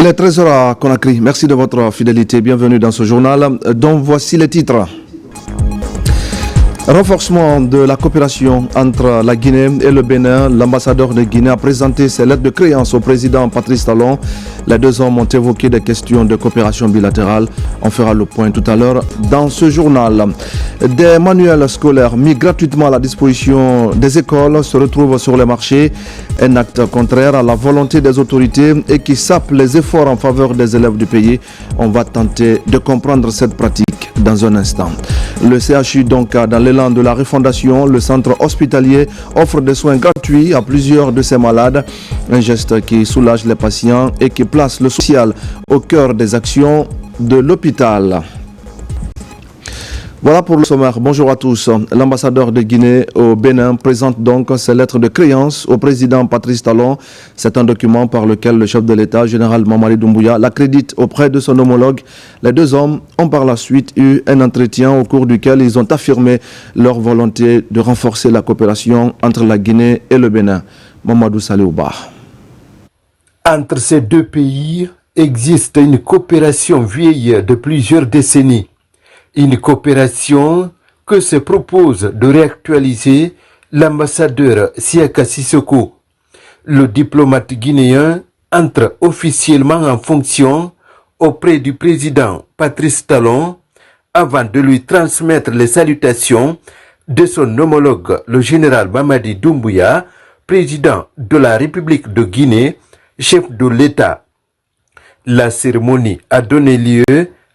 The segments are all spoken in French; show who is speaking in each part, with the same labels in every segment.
Speaker 1: Il est 13h à Conakry. Merci de votre fidélité. Bienvenue dans ce journal dont voici les titres. Renforcement de la coopération entre la Guinée et le Bénin. L'ambassadeur de Guinée a présenté ses lettres de créance au président Patrice Talon. Les deux hommes ont évoqué des questions de coopération bilatérale. On fera le point tout à l'heure dans ce journal. Des manuels scolaires mis gratuitement à la disposition des écoles se retrouvent sur les marchés. Un acte contraire à la volonté des autorités et qui sape les efforts en faveur des élèves du pays. On va tenter de comprendre cette pratique dans un instant. Le CHU, donc, dans l'élan de la refondation, le centre hospitalier offre des soins gratuits à plusieurs de ses malades. Un geste qui soulage les patients et qui place le social au cœur des actions de l'hôpital. Voilà pour le sommaire. Bonjour à tous. L'ambassadeur de Guinée au Bénin présente donc ses lettres de créance au président Patrice Talon. C'est un document par lequel le chef de l'État, général Mamadi Doumbouya, l'accrédite auprès de son homologue. Les deux hommes ont par la suite eu un entretien au cours duquel ils ont affirmé leur volonté de renforcer la coopération entre la Guinée et le Bénin. Mamadou Saliouba.
Speaker 2: Entre ces deux pays existe une coopération vieille de plusieurs décennies. Une coopération que se propose de réactualiser l'ambassadeur Siaka Sissoko. Le diplomate guinéen entre officiellement en fonction auprès du président Patrice Talon avant de lui transmettre les salutations de son homologue, le général Mamadi Doumbouya, président de la République de Guinée, chef de l'État. La cérémonie a donné lieu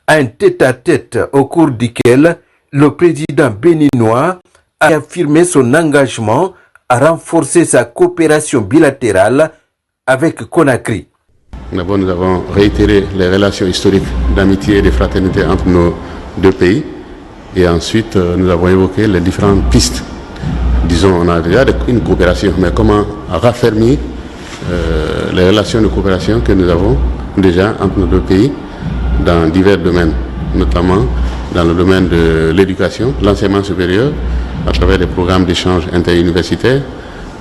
Speaker 2: à un tête-à-tête au cours duquel le président béninois a affirmé son engagement à renforcer sa coopération bilatérale avec Conakry.
Speaker 3: D'abord, nous avons réitéré les relations historiques d'amitié et de fraternité entre nos deux pays. Et ensuite, nous avons évoqué les différentes pistes. Disons, on a déjà une coopération, mais comment raffermir les relations de coopération que nous avons déjà entre nos deux pays dans divers domaines, notamment dans le domaine de l'éducation, l'enseignement supérieur, à travers des programmes d'échange interuniversitaires.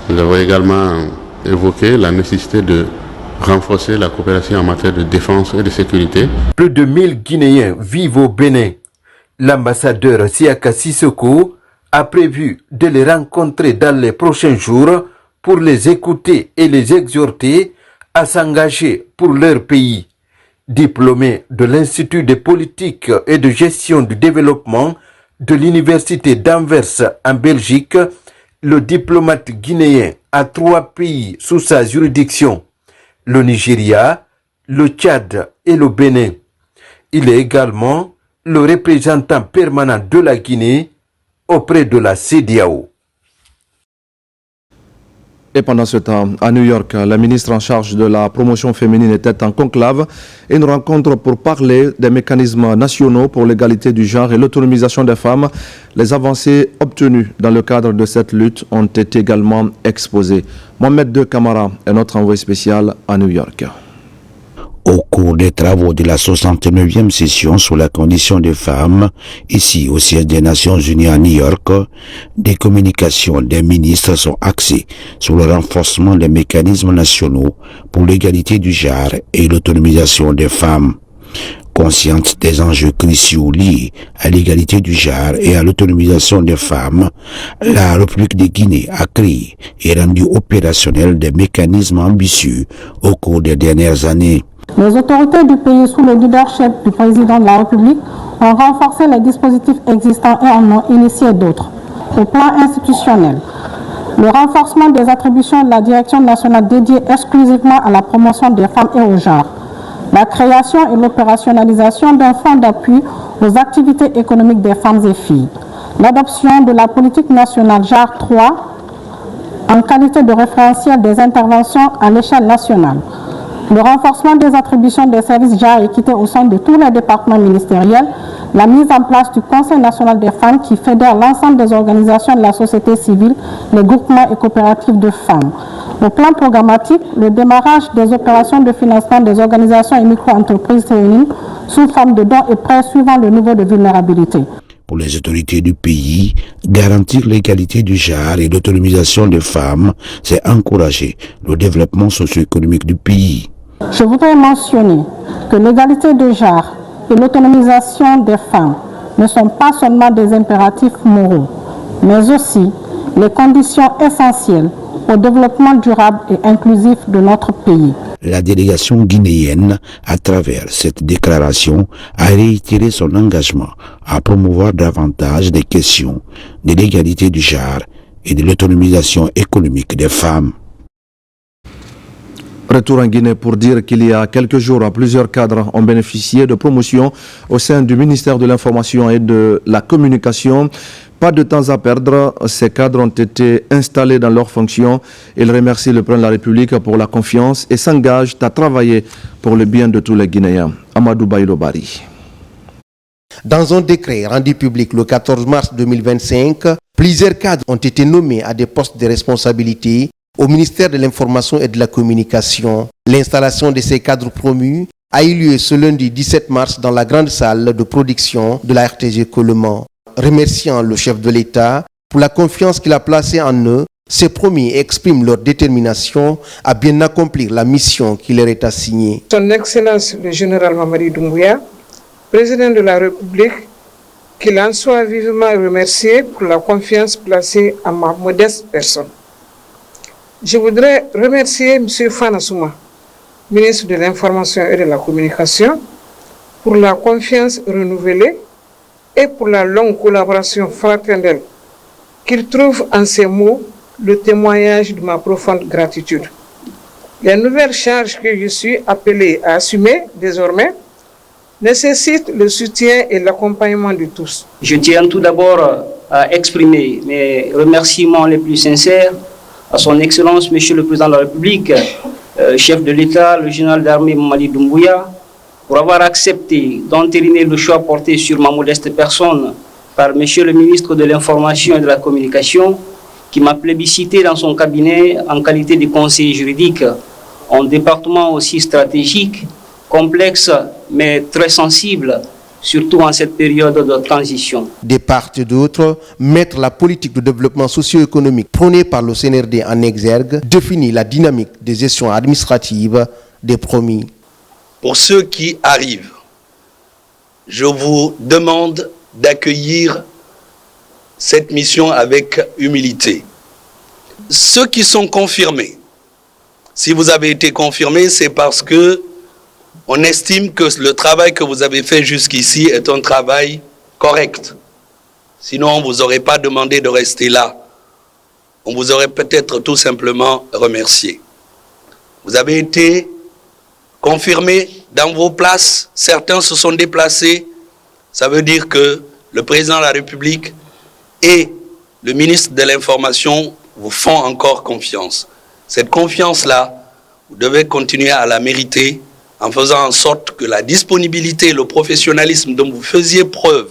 Speaker 3: Nous avons également évoqué la nécessité de renforcer la coopération en matière de défense et de sécurité.
Speaker 2: Plus de 1000 Guinéens vivent au Bénin. L'ambassadeur Siaka Sissoko a prévu de les rencontrer dans les prochains jours pour les écouter et les exhorter à s'engager pour leur pays. Diplômé de l'Institut de politique et de gestion du développement de l'Université d'Anvers en Belgique, le diplomate guinéen a 3 pays sous sa juridiction, le Nigeria, le Tchad et le Bénin. Il est également le représentant permanent de la Guinée auprès de la CEDEAO.
Speaker 1: Et pendant ce temps, à New York, la ministre en charge de la promotion féminine était en conclave. Une rencontre pour parler des mécanismes nationaux pour l'égalité du genre et l'autonomisation des femmes. Les avancées obtenues dans le cadre de cette lutte ont été également exposées. Mohamed De Camara est notre envoyé spécial à New York.
Speaker 4: Au cours des travaux de la 69e session sur la condition des femmes, ici au siège des Nations Unies à New York, des communications des ministres sont axées sur le renforcement des mécanismes nationaux pour l'égalité du genre et l'autonomisation des femmes. Consciente des enjeux cruciaux liés à l'égalité du genre et à l'autonomisation des femmes, la République de Guinée a créé et rendu opérationnel des mécanismes ambitieux au cours des dernières années.
Speaker 5: Les autorités du pays, sous le leadership du président de la République, ont renforcé les dispositifs existants et en ont initié d'autres. Au plan institutionnel, le renforcement des attributions de la Direction nationale dédiée exclusivement à la promotion des femmes et au genre, la création et l'opérationnalisation d'un fonds d'appui aux activités économiques des femmes et filles, l'adoption de la politique nationale genre 3 en qualité de référentiel des interventions à l'échelle nationale, le renforcement des attributions des services genre équité au sein de tous les départements ministériels, la mise en place du Conseil national des femmes qui fédère l'ensemble des organisations de la société civile, les groupements et coopératives de femmes. Au plan programmatique, le démarrage des opérations de financement des organisations et micro-entreprises féminines sous forme de dons et prêts suivant le niveau de vulnérabilité.
Speaker 4: Pour les autorités du pays, garantir l'égalité du genre et l'autonomisation des femmes, c'est encourager le développement socio-économique du pays.
Speaker 5: Je voudrais mentionner que l'égalité de genre et l'autonomisation des femmes ne sont pas seulement des impératifs moraux, mais aussi les conditions essentielles au développement durable et inclusif de notre pays.
Speaker 4: La délégation guinéenne, à travers cette déclaration, a réitéré son engagement à promouvoir davantage des questions de l'égalité du genre et de l'autonomisation économique des femmes.
Speaker 1: Retour en Guinée pour dire qu'il y a quelques jours, plusieurs cadres ont bénéficié de promotions au sein du ministère de l'Information et de la Communication. Pas de temps à perdre, ces cadres ont été installés dans leurs fonctions. Ils remercient le président de la République pour la confiance et s'engagent à travailler pour le bien de tous les Guinéens. Amadou Baïlo Bari.
Speaker 6: Dans un décret rendu public le 14 mars 2025, plusieurs cadres ont été nommés à des postes de responsabilité au ministère de l'Information et de la Communication. L'installation de ces cadres promus a eu lieu ce lundi 17 mars dans la grande salle de production de la RTG Coleman. Remerciant le chef de l'État pour la confiance qu'il a placée en eux, ces promis expriment leur détermination à bien accomplir la mission qui leur est assignée.
Speaker 7: Son Excellence le général Mamadi Doumbouya, président de la République, qu'il en soit vivement remercié pour la confiance placée en ma modeste personne. Je voudrais remercier M. Fana Souma, ministre de l'Information et de la Communication, pour la confiance renouvelée et pour la longue collaboration fraternelle qu'il trouve en ces mots le témoignage de ma profonde gratitude. Les nouvelles charges que je suis appelé à assumer désormais nécessitent le soutien et l'accompagnement de tous.
Speaker 8: Je tiens tout d'abord à exprimer mes remerciements les plus sincères à son Excellence, Monsieur le Président de la République, chef de l'État, le général d'armée Mamadi Doumbouya, pour avoir accepté d'entériner le choix porté sur ma modeste personne par Monsieur le ministre de l'Information et de la Communication, qui m'a plébiscité dans son cabinet en qualité de conseiller juridique, un département aussi stratégique, complexe mais très sensible, surtout en cette période de transition.
Speaker 6: De part et d'autre, mettre la politique de développement socio-économique prônée par le CNRD en exergue définit la dynamique des gestions administratives des promis.
Speaker 9: Pour ceux qui arrivent, je vous demande d'accueillir cette mission avec humilité. Ceux qui sont confirmés, si vous avez été confirmés, c'est parce que on estime que le travail que vous avez fait jusqu'ici est un travail correct. Sinon, on ne vous aurait pas demandé de rester là. On vous aurait peut-être tout simplement remercié. Vous avez été confirmés dans vos places. Certains se sont déplacés. Ça veut dire que le président de la République et le ministre de l'Information vous font encore confiance. Cette confiance-là, vous devez continuer à la mériter en faisant en sorte que la disponibilité et le professionnalisme dont vous faisiez preuve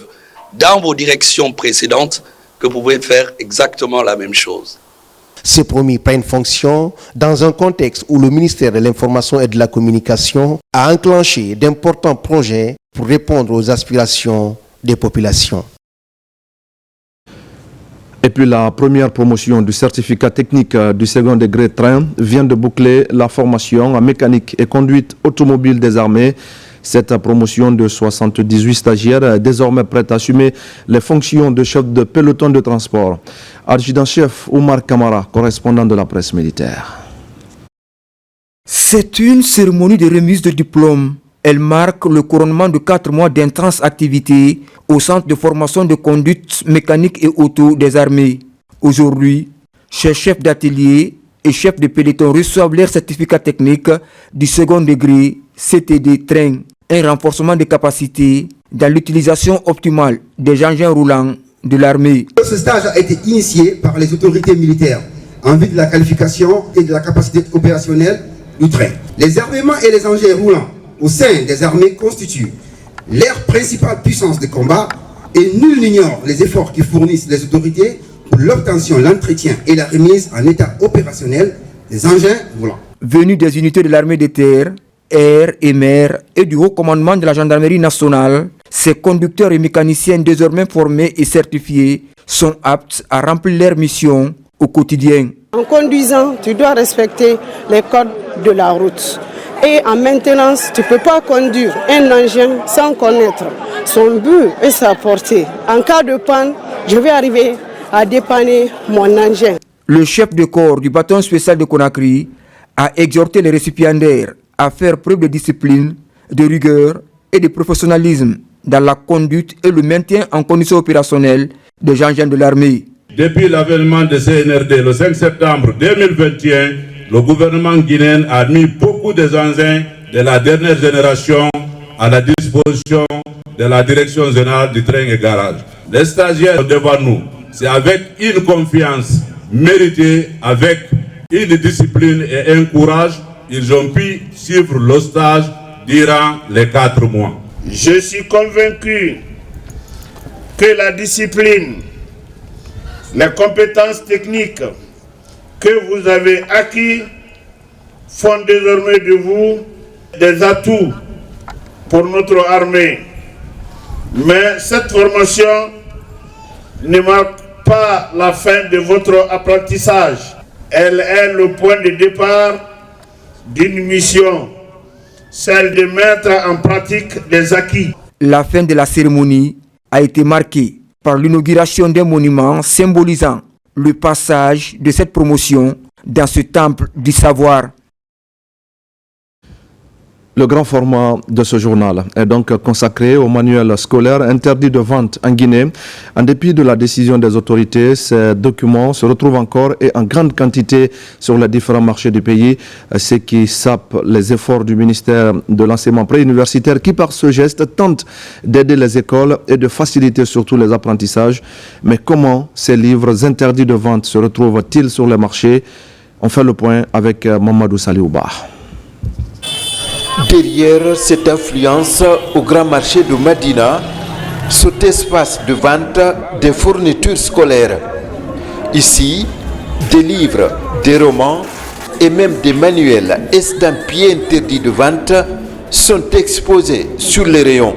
Speaker 9: dans vos directions précédentes, que vous pouvez faire exactement la même chose.
Speaker 6: Ces promis prennent fonction dans un contexte où le ministère de l'Information et de la Communication a enclenché d'importants projets pour répondre aux aspirations des populations.
Speaker 1: Et puis la première promotion du certificat technique du second degré train vient de boucler la formation en mécanique et conduite automobile des armées. Cette promotion de 78 stagiaires est désormais prête à assumer les fonctions de chef de peloton de transport. Adjudant-chef Oumar Kamara, correspondant de la presse militaire.
Speaker 10: C'est une cérémonie de remise de diplôme. Elle marque le couronnement de 4 mois d'intense activité au centre de formation de conduite mécanique et auto des armées. Aujourd'hui, ces chefs d'atelier et chefs de peloton reçoivent leur certificat technique du second degré CTD train, un renforcement des capacités dans l'utilisation optimale des engins roulants de l'armée.
Speaker 11: Ce stage a été initié par les autorités militaires en vue de la qualification et de la capacité opérationnelle du train. Les armements et les engins roulants au sein des armées constituent leur principale puissance de combat et nul n'ignore les efforts que fournissent les autorités pour l'obtention, l'entretien et la remise en état opérationnel des engins roulants.
Speaker 10: Venus des unités de l'armée de terre, air et mer et du haut commandement de la gendarmerie nationale, ces conducteurs et mécaniciens désormais formés et certifiés sont aptes à remplir leur mission au quotidien.
Speaker 12: En conduisant, tu dois respecter les codes de la route. Et en maintenance, tu ne peux pas conduire un engin sans connaître son but et sa portée. En cas de panne, je vais arriver à dépanner mon engin.
Speaker 10: Le chef de corps du bataillon spécial de Conakry a exhorté les récipiendaires à faire preuve de discipline, de rigueur et de professionnalisme dans la conduite et le maintien en condition opérationnelle des engins de l'armée.
Speaker 13: Depuis l'avènement de CNRD le 5 septembre 2021, le gouvernement guinéen a mis beaucoup des engins de la dernière génération à la disposition de la direction générale du train et garage. Les stagiaires devant nous, c'est avec une confiance méritée, avec une discipline et un courage, ils ont pu suivre le stage durant les 4 mois.
Speaker 14: Je suis convaincu que la discipline, les compétences techniques que vous avez acquis font désormais de vous des atouts pour notre armée. Mais cette formation ne marque pas la fin de votre apprentissage. Elle est le point de départ d'une mission, celle de mettre en pratique des acquis.
Speaker 10: La fin de la cérémonie a été marquée par l'inauguration d'un monument symbolisant le passage de cette promotion dans ce temple du savoir.
Speaker 1: Le grand format de ce journal est donc consacré au manuel scolaire interdit de vente en Guinée. En dépit de la décision des autorités, ces documents se retrouvent encore et en grande quantité sur les différents marchés du pays, ce qui sape les efforts du ministère de l'enseignement préuniversitaire qui, par ce geste, tente d'aider les écoles et de faciliter surtout les apprentissages. Mais comment ces livres interdits de vente se retrouvent-ils sur les marchés? On fait le point avec Mamadou Saliouba.
Speaker 2: Derrière cette influence au grand marché de Madina, cet espace de vente des fournitures scolaires. Ici, des livres, des romans et même des manuels estampillés interdits de vente sont exposés sur les rayons.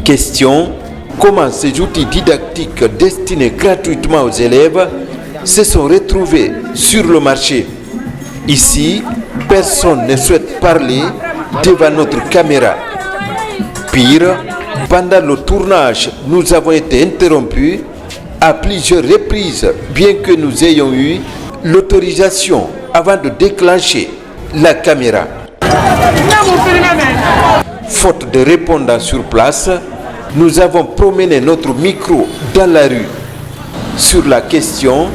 Speaker 2: Question: comment ces outils didactiques destinés gratuitement aux élèves se sont retrouvés sur le marché? Ici, personne ne souhaite parler devant notre caméra. Pire, pendant le tournage, nous avons été interrompus à plusieurs reprises, bien que nous ayons eu l'autorisation avant de déclencher la caméra. Faute de répondants sur place, nous avons promené notre micro dans la rue. Sur la question,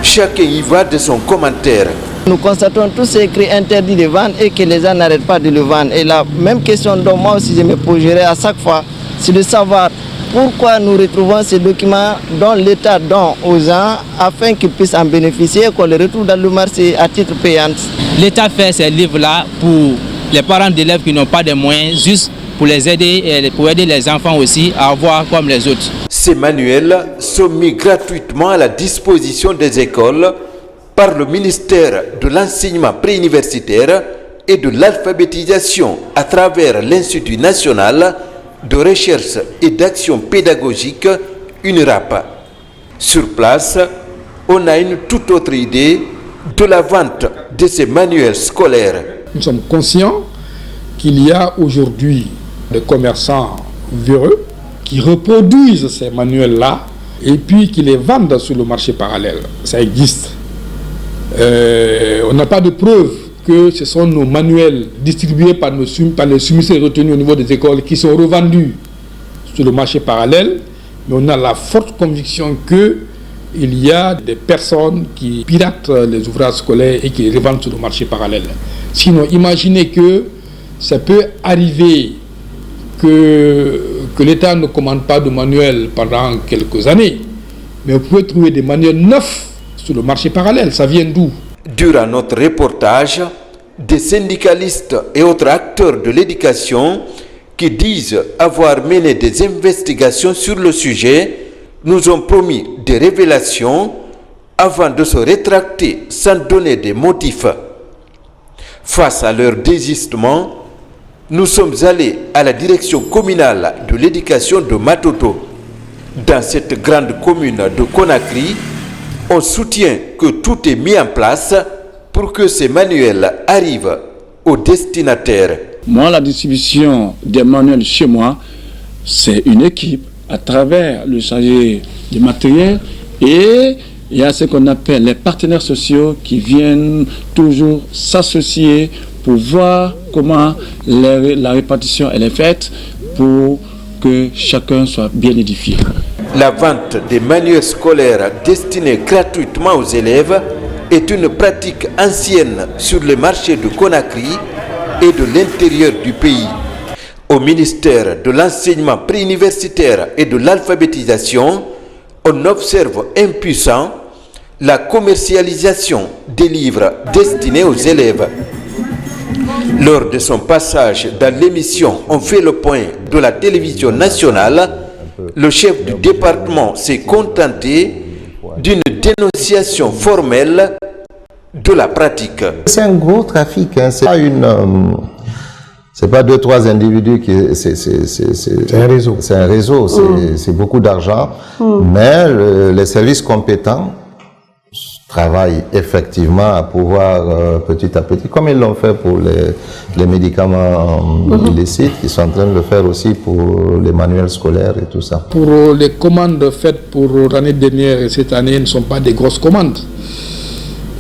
Speaker 2: chacun y va de son commentaire.
Speaker 15: Nous constatons tous ces écrits interdits de vente et que les gens n'arrêtent pas de le vendre. Et la même question dont moi aussi je me poserai à chaque fois, c'est de savoir pourquoi nous retrouvons ces documents dont l'État donne aux gens afin qu'ils puissent en bénéficier et qu'on les retrouve dans le marché à titre payant.
Speaker 16: L'État fait ces livres-là pour les parents d'élèves qui n'ont pas de moyens, juste pour les aider et pour aider les enfants aussi à avoir comme les autres.
Speaker 2: Ces manuels sont mis gratuitement à la disposition des écoles par le ministère de l'enseignement préuniversitaire et de l'alphabétisation à travers l'Institut national de recherche et d'action pédagogique, UNRAP. Sur place, on a une toute autre idée de la vente de ces manuels scolaires.
Speaker 17: Nous sommes conscients qu'il y a aujourd'hui des commerçants véreux qui reproduisent ces manuels-là et puis qui les vendent sur le marché parallèle. Ça existe. On n'a pas de preuve que ce sont nos manuels distribués par les soumissions retenus au niveau des écoles qui sont revendus sur le marché parallèle, mais on a la forte conviction qu'il y a des personnes qui piratent les ouvrages scolaires et qui les revendent sur le marché parallèle. Sinon, imaginez que ça peut arriver que l'État ne commande pas de manuels pendant quelques années, mais vous pouvez trouver des manuels neufs sur le marché parallèle. Ça vient d'où?
Speaker 2: Durant notre reportage, des syndicalistes et autres acteurs de l'éducation qui disent avoir mené des investigations sur le sujet nous ont promis des révélations avant de se rétracter sans donner des motifs. Face à leur désistement, nous sommes allés à la direction communale de l'éducation de Matoto. Dans cette grande commune de Conakry, on soutient que tout est mis en place pour que ces manuels arrivent aux destinataires.
Speaker 18: Moi, la distribution des manuels chez moi, c'est une équipe à travers le chargé du matériel, et il y a ce qu'on appelle les partenaires sociaux qui viennent toujours s'associer pour voir comment la répartition elle est faite pour que chacun soit bien édifié.
Speaker 2: La vente des manuels scolaires destinés gratuitement aux élèves est une pratique ancienne sur le marché de Conakry et de l'intérieur du pays. Au ministère de l'enseignement préuniversitaire et de l'alphabétisation, on observe impuissant la commercialisation des livres destinés aux élèves. Lors de son passage dans l'émission On fait le point de la télévision nationale, le chef du département s'est contenté d'une dénonciation formelle de la pratique.
Speaker 19: C'est un gros trafic, hein. C'est pas c'est pas 2-3 individus qui c'est un réseau. C'est un réseau, c'est beaucoup d'argent, mais les services compétents travaillent effectivement à pouvoir petit à petit, comme ils l'ont fait pour les médicaments illicites, ils sont en train de le faire aussi pour les manuels scolaires et tout ça.
Speaker 17: Pour les commandes faites pour l'année dernière et cette année ne sont pas des grosses commandes.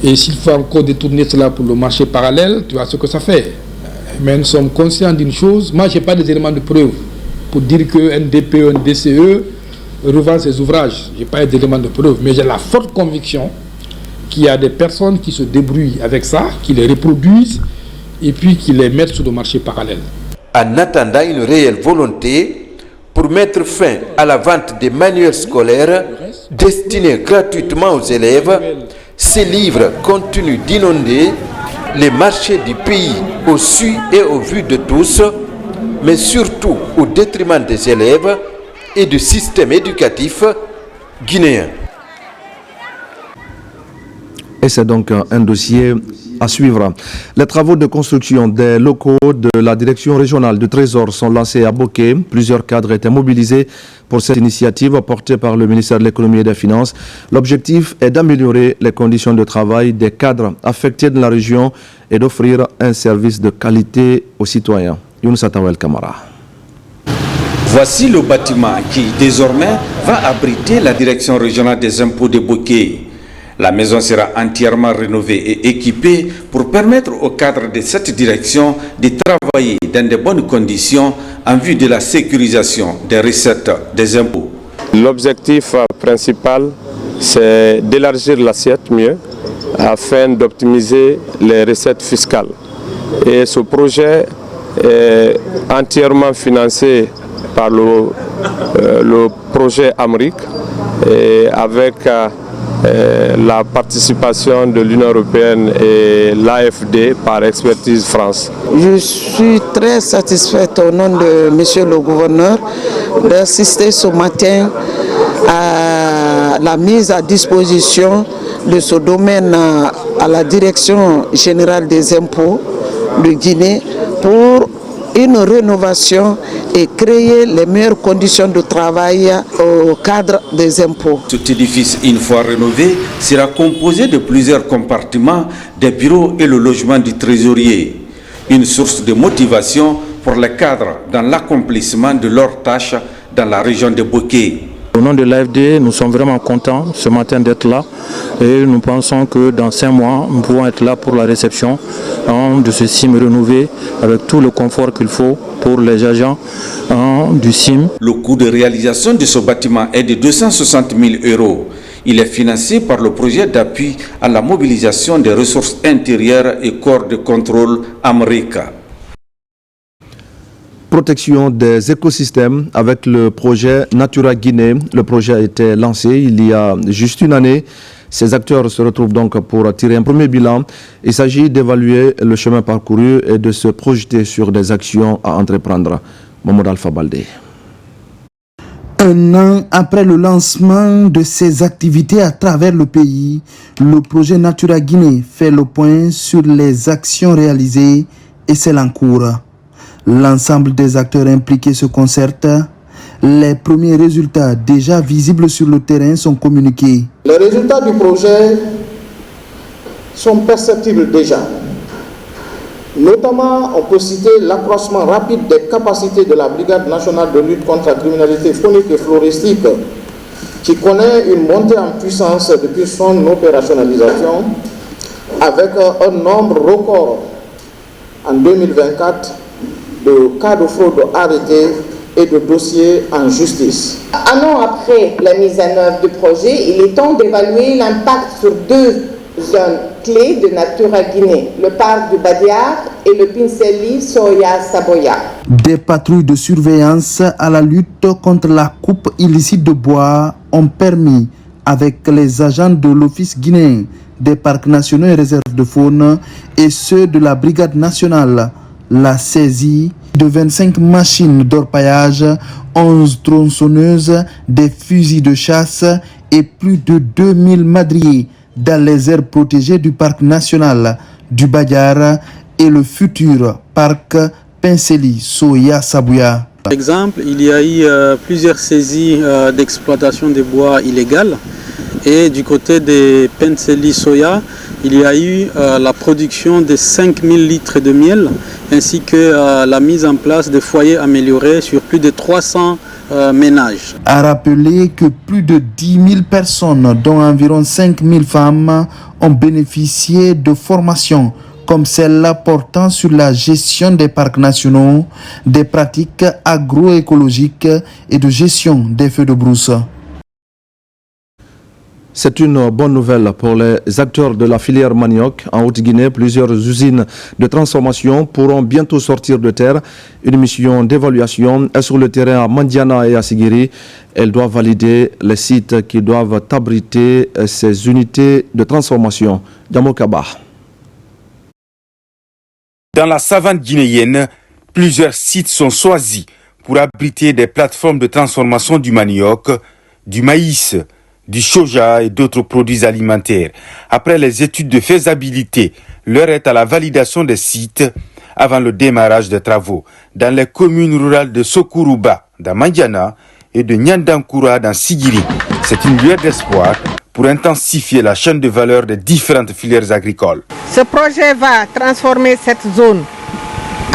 Speaker 17: Et s'il faut encore détourner cela pour le marché parallèle, tu vois ce que ça fait. Mais nous sommes conscients d'une chose, moi je n'ai pas des éléments de preuve pour dire qu'un DPE, un DCE revend ses ouvrages. Je n'ai pas d'éléments de preuve, mais j'ai la forte conviction qu'il y a des personnes qui se débrouillent avec ça, qui les reproduisent et puis qui les mettent sur le marché parallèle.
Speaker 2: En attendant une réelle volonté pour mettre fin à la vente des manuels scolaires destinés gratuitement aux élèves, ces livres continuent d'inonder les marchés du pays au su et au vu de tous, mais surtout au détriment des élèves et du système éducatif guinéen.
Speaker 1: Et c'est donc un dossier à suivre. Les travaux de construction des locaux de la direction régionale du Trésor sont lancés à Boké. Plusieurs cadres étaient mobilisés pour cette initiative portée par le ministère de l'économie et des finances. L'objectif est d'améliorer les conditions de travail des cadres affectés de la région et d'offrir un service de qualité aux citoyens. Younous Atawel Kamara.
Speaker 20: Voici le bâtiment qui désormais va abriter la direction régionale des impôts de Boké. La maison sera entièrement rénovée et équipée pour permettre aux cadres de cette direction de travailler dans de bonnes conditions en vue de la sécurisation des recettes des impôts.
Speaker 21: L'objectif principal, c'est d'élargir l'assiette mieux afin d'optimiser les recettes fiscales. Et ce projet est entièrement financé par le projet Amric et avec la participation de l'Union européenne et l'AFD par Expertise France.
Speaker 22: Je suis très satisfaite au nom de Monsieur le Gouverneur d'assister ce matin à la mise à disposition de ce domaine à la Direction générale des impôts de Guinée pour une rénovation et créer les meilleures conditions de travail au cadre des impôts.
Speaker 20: Cet édifice, une fois rénové, sera composé de plusieurs compartiments, des bureaux et le logement du trésorier. Une source de motivation pour les cadres dans l'accomplissement de leurs tâches dans la région de Boké.
Speaker 23: Au nom de l'AFD, nous sommes vraiment contents ce matin d'être là et nous pensons que dans 5 mois, nous pouvons être là pour la réception de ce SIM rénové avec tout le confort qu'il faut pour les agents du SIM.
Speaker 20: Le coût de réalisation de ce bâtiment est de 260 000 €. Il est financé par le projet d'appui à la mobilisation des ressources intérieures et corps de contrôle Américain.
Speaker 1: Protection des écosystèmes avec le projet Natura Guinée. Le projet a été lancé il y a juste une année. Ces acteurs se retrouvent donc pour tirer un premier bilan. Il s'agit d'évaluer le chemin parcouru et de se projeter sur des actions à entreprendre. Mohamed Alpha Baldé.
Speaker 24: Un an après le lancement de ces activités à travers le pays, le projet Natura Guinée fait le point sur les actions réalisées et celles en cours. L'ensemble des acteurs impliqués se concerte. Les premiers résultats déjà visibles sur le terrain sont communiqués.
Speaker 25: Les résultats du projet sont perceptibles déjà.
Speaker 3: Notamment, on peut citer l'accroissement rapide des capacités de la Brigade nationale de lutte contre la criminalité faunique et floristique, qui connaît une montée en puissance depuis son opérationnalisation, avec un nombre record en 2024 de cas de fraude arrêtés et de dossiers en justice.
Speaker 4: Un an après la mise en œuvre du projet, il est temps d'évaluer l'impact sur deux zones clés de Natura Guinée, le parc du Badiar et le Pinceli Soya Saboya.
Speaker 24: Des patrouilles de surveillance à la lutte contre la coupe illicite de bois ont permis, avec les agents de l'Office guinéen des parcs nationaux et réserves de faune et ceux de la Brigade nationale, la saisie de 25 machines d'orpaillage, 11 tronçonneuses, des fusils de chasse et plus de 2000 madriers dans les aires protégées du parc national du Badiar et le futur parc Pinceli Soya Saboya.
Speaker 5: Par exemple, il y a eu plusieurs saisies d'exploitation des bois illégales. Et du côté des Pinceli Soya, il y a eu la production de 5000 litres de miel ainsi que la mise en place de foyers améliorés sur plus de 300 ménages.
Speaker 24: A rappeler que plus de 10 000 personnes, dont environ 5 000 femmes, ont bénéficié de formations comme celle portant sur la gestion des parcs nationaux, des pratiques agroécologiques et de gestion des feux de brousse.
Speaker 1: C'est une bonne nouvelle pour les acteurs de la filière manioc. En Haute-Guinée, plusieurs usines de transformation pourront bientôt sortir de terre. Une mission d'évaluation est sur le terrain à Mandiana et à Sigiri. Elle doit valider les sites qui doivent abriter ces unités de transformation. Djamokaba.
Speaker 7: Dans la savane guinéenne, plusieurs sites sont choisis pour abriter des plateformes de transformation du manioc, du maïs, du soja et d'autres produits alimentaires. Après les études de faisabilité, l'heure est à la validation des sites avant le démarrage des travaux dans les communes rurales de Sokuruba, dans Mandiana, et de Nyandankura, dans Sigiri. C'est une lueur d'espoir pour intensifier la chaîne de valeur des différentes filières agricoles.
Speaker 25: Ce projet va transformer cette zone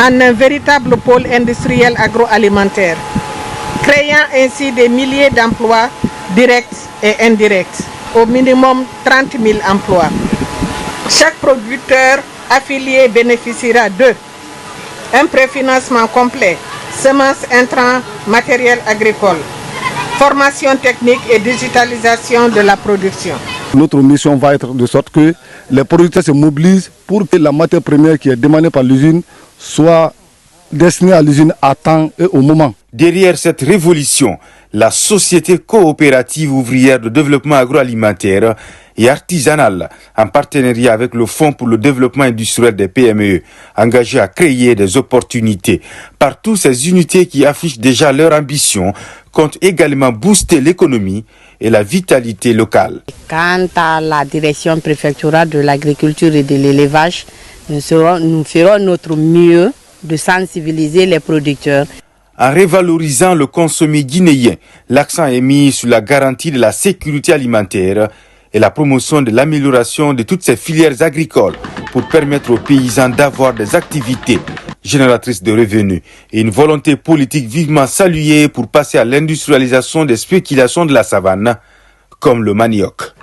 Speaker 25: en un véritable pôle industriel agroalimentaire, créant ainsi des milliers d'emplois directs et indirects, au minimum 30 000 emplois. Chaque producteur affilié bénéficiera d'un préfinancement complet, semences, intrants, matériel agricole, formation technique et digitalisation de la production.
Speaker 26: Notre mission va être de sorte que les producteurs se mobilisent pour que la matière première qui est demandée par l'usine soit destinée à l'usine à temps et au moment.
Speaker 7: Derrière cette révolution, la Société coopérative ouvrière de développement agroalimentaire et artisanale, en partenariat avec le Fonds pour le développement industriel des PME, engagée à créer des opportunités. Partout, ces unités qui affichent déjà leur ambition comptent également booster l'économie et la vitalité locale.
Speaker 27: Quant à la direction préfectorale de l'agriculture et de l'élevage, nous ferons notre mieux de sensibiliser les producteurs.
Speaker 7: En révalorisant le consommé guinéen, l'accent est mis sur la garantie de la sécurité alimentaire et la promotion de l'amélioration de toutes ces filières agricoles pour permettre aux paysans d'avoir des activités génératrices de revenus et une volonté politique vivement saluée pour passer à l'industrialisation des spéculations de la savane, comme le manioc.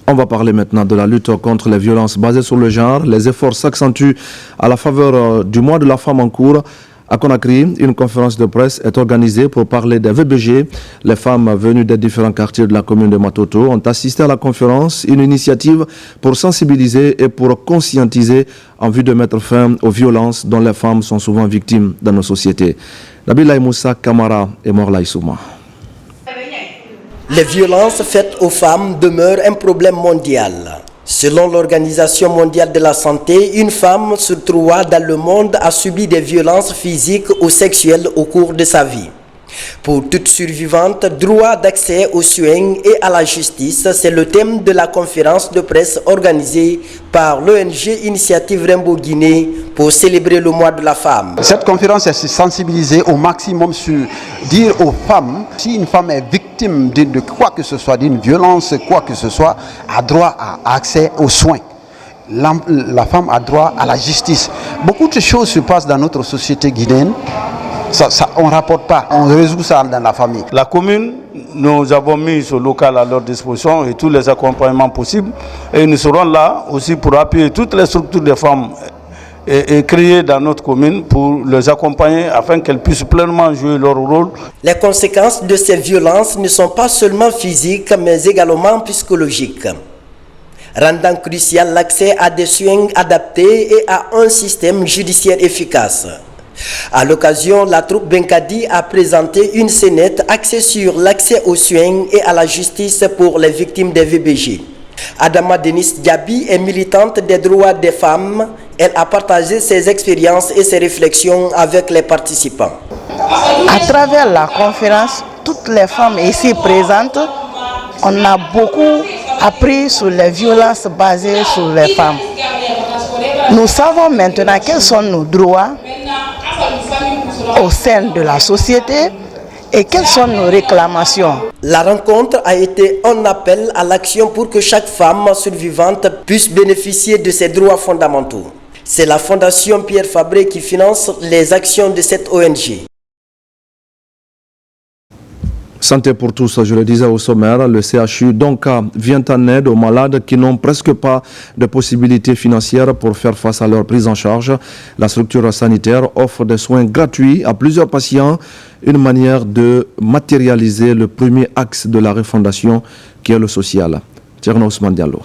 Speaker 1: On va parler maintenant de la lutte contre les violences basées sur le genre. Les efforts s'accentuent à la faveur du mois de la femme en cours. À Conakry, une conférence de presse est organisée pour parler des VBG. Les femmes venues des différents quartiers de la commune de Matoto ont assisté à la conférence, une initiative pour sensibiliser et pour conscientiser en vue de mettre fin aux violences dont les femmes sont souvent victimes dans nos sociétés. Nabila Moussa Kamara et Morla Issouma.
Speaker 28: Les violences faites aux femmes demeurent un problème mondial. Selon l'Organisation mondiale de la santé, une femme sur 3 dans le monde a subi des violences physiques ou sexuelles au cours de sa vie. Pour toute survivante, droit d'accès aux soins et à la justice, c'est le thème de la conférence de presse organisée par l'ONG Initiative Rainbow Guinée pour célébrer le mois de la femme.
Speaker 29: Cette conférence est sensibiliser au maximum sur dire aux femmes, si une femme est victime de quoi que ce soit, d'une violence, quoi que ce soit, a droit à accès aux soins. la femme a droit à la justice. Beaucoup de choses se passent dans notre société guinéenne. On ne rapporte pas, on résout ça dans la famille.
Speaker 6: La commune, nous avons mis ce local à leur disposition et tous les accompagnements possibles. Et nous serons là aussi pour appuyer toutes les structures des femmes et créées dans notre commune pour les accompagner afin qu'elles puissent pleinement jouer leur rôle.
Speaker 28: Les conséquences de ces violences ne sont pas seulement physiques mais également psychologiques, rendant crucial l'accès à des soins adaptés et à un système judiciaire efficace. À l'occasion, la troupe Benkadi a présenté une scénette axée sur l'accès aux soins et à la justice pour les victimes des VBG. Adama Denis Diaby est militante des droits des femmes. Elle a partagé ses expériences et ses réflexions avec les participants.
Speaker 22: À travers la conférence, toutes les femmes ici présentes, on a beaucoup appris sur les violences basées sur les femmes. Nous savons maintenant quels sont nos droits au sein de la société et quelles sont nos réclamations.
Speaker 28: La rencontre a été un appel à l'action pour que chaque femme survivante puisse bénéficier de ses droits fondamentaux. C'est la Fondation Pierre Fabré qui finance les actions de cette ONG.
Speaker 1: Santé pour tous, je le disais au sommaire, le CHU Donka vient en aide aux malades qui n'ont presque pas de possibilités financières pour faire face à leur prise en charge. La structure sanitaire offre des soins gratuits à plusieurs patients, une manière de matérialiser le premier axe de la refondation qui est le social. Tierno Ousmane Diallo.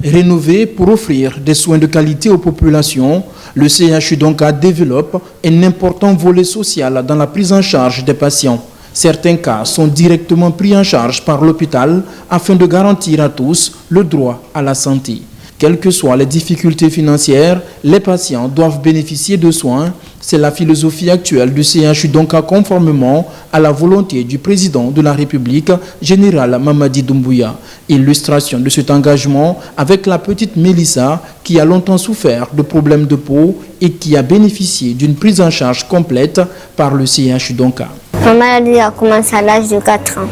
Speaker 24: Rénové pour offrir des soins de qualité aux populations, le CHU Donka développe un important volet social dans la prise en charge des patients. Certains cas sont directement pris en charge par l'hôpital afin de garantir à tous le droit à la santé. Quelles que soient les difficultés financières, les patients doivent bénéficier de soins. C'est la philosophie actuelle du CHU Donka conformément à la volonté du président de la République, général Mamadi Doumbouya. Illustration de cet engagement avec la petite Mélissa qui a longtemps souffert de problèmes de peau et qui a bénéficié d'une prise en charge complète par le CHU Donka.
Speaker 8: Ma maladie a commencé à l'âge de 4 ans.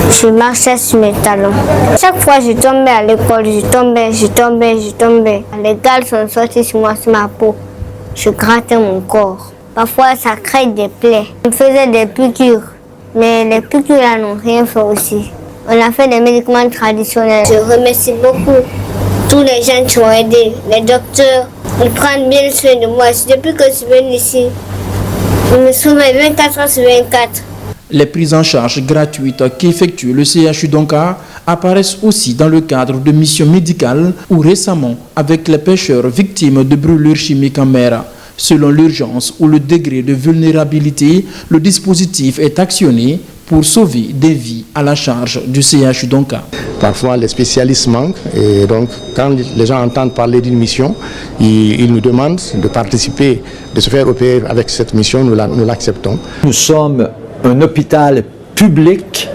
Speaker 8: Je marchais sur mes talons. Chaque fois je tombais à l'école, je tombais. Les gales sont sorties sur moi, sur ma peau. Je grattais mon corps. Parfois ça crée des plaies. On faisait des piqûres, mais les piqûres là n'ont rien fait aussi. On a fait des médicaments traditionnels. Je remercie beaucoup tous les gens qui ont aidé, les docteurs. Ils prennent bien soin de moi. Depuis que je suis venue ici, je me souviens 24 heures sur 24.
Speaker 24: Les prises en charge gratuites qu'effectue le CHU Donka apparaissent aussi dans le cadre de missions médicales ou récemment avec les pêcheurs victimes de brûlures chimiques en mer. Selon l'urgence ou le degré de vulnérabilité, le dispositif est actionné pour sauver des vies à la charge du CHU Donka.
Speaker 9: Parfois, les spécialistes manquent et donc quand les gens entendent parler d'une mission, ils nous demandent de participer, de se faire opérer avec cette mission, nous l'acceptons.
Speaker 10: Nous sommes un hôpital public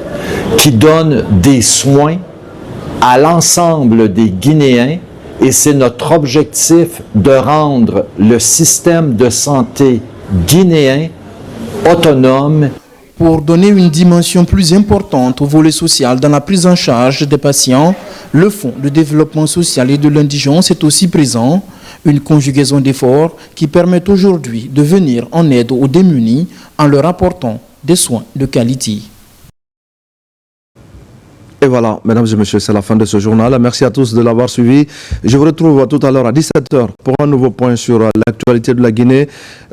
Speaker 10: qui donne des soins à l'ensemble des Guinéens et c'est notre objectif de rendre le système de santé guinéen autonome.
Speaker 24: Pour donner une dimension plus importante au volet social dans la prise en charge des patients, le Fonds de développement social et de l'indigence est aussi présent, une conjugaison d'efforts qui permet aujourd'hui de venir en aide aux démunis en leur apportant des soins de qualité.
Speaker 1: Et voilà, mesdames et messieurs, c'est la fin de ce journal. Merci à tous de l'avoir suivi. Je vous retrouve tout à l'heure à 17h pour un nouveau point sur l'actualité de la Guinée,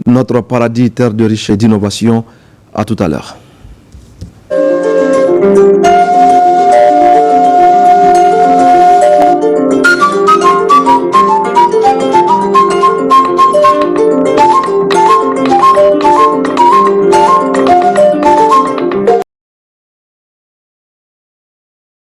Speaker 1: notre paradis, terre de richesse et d'innovation. À tout à l'heure.